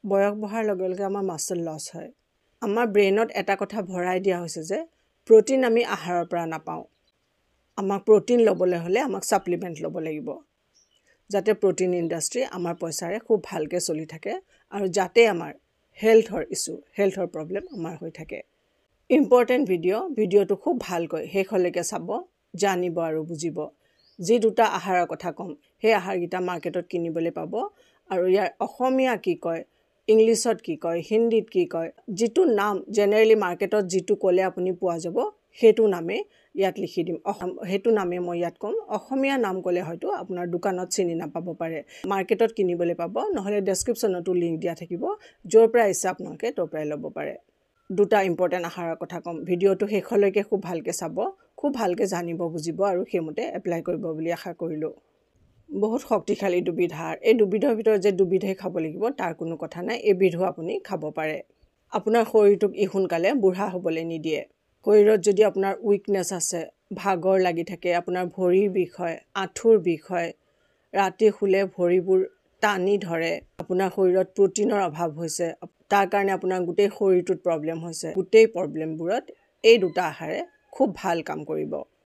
বয়স বঢ়াৰ লগে লগে আমাৰ মাসল লছ হয় আমাৰ ব্ৰেইনত এটা কথা ভৰাই দিয়া হৈছে যে প্ৰটিন আমি আহাৰৰ পৰা নাপাওঁ আমাক প্ৰটিন ল'বলৈ হলে আমাক সাপ্লিমেন্ট ল'ব লাগিব যাতে প্ৰটিন ইন্ডাষ্ট্ৰি আমাৰ পইচাৰে খুব ভালকে চলি থাকে আৰু যাতে আমাৰ হেলথৰ প্ৰবলেম আমাৰ হৈ থাকে ইম্পৰ্টেন্ট ভিডিওটো খুব ভালকৈ হেখলৈকে চাব জানিব আৰু বুজিব যি দুটা আহাৰৰ কথা কম হে আহাৰগিটা মাৰ্কেটত কিনিবলৈ পাব আৰু ইয়াৰ অসমীয়া কি কয় ইংলিছত কি কয় হিন্দীত কি কয় যেটো নাম জেনাৰেলি মাৰ্কেটত যেটো ক'লে আপুনি পোৱা যাব হেতু নামে ইয়াত লিখি দিম হেতু নামে মই ইয়াত কম অসমীয়া নাম ক'লে হয়তো আপোনাৰ দোকানত চিনি নাপাব পাৰে মাৰ্কেটত কিনিবলৈ পাব নহলে ডেসক্ৰিপচনতো লিংক দিয়া থাকিব যৰ পৰা ইচ্ছা আপোনালোকে তাৰ পৰা ল'ব পাৰে দুটা ইম্পৰ্টেন্ট আহাৰৰ কথা কম ভিডিওটো হেখলৈকে খুব ভালকে চাব খুব ভালকে জানিব বুজিব আৰু হেমতে এপ্লাই কৰিব বুলি আশা কৰিলো বহুত শক্তিশালী দুবিধ আহাৰ এই দুবিধৰ ভিতৰত যে দুবিধে খাব লাগিব তাৰ কোনো কথা নাই এবিধো আপুনি খাব পাৰে আপোনাৰ শৰীৰটোক ইহুনকালে বুঢ়া হ'বলৈ নিদিয়ে শৰীৰত যদি আপোনাৰ উইকনেস আছে ভাগৰ লাগি থাকে আপোনাৰ ভৰিৰ বিষ হয় আঁঠুৰ বিষ হয় ৰাতি খুলে ভৰিবোৰ টানি ধৰে আপোনাৰ শৰীৰত প্ৰটিনৰ অভাৱ হৈছে তাৰ কাৰণে আপোনাৰ গোটেই শৰীৰটোত প্ৰবলেম হৈছে গোটেই প্ৰবলেমবোৰত এই দুটা আহাৰে খুব ভাল কাম কৰিব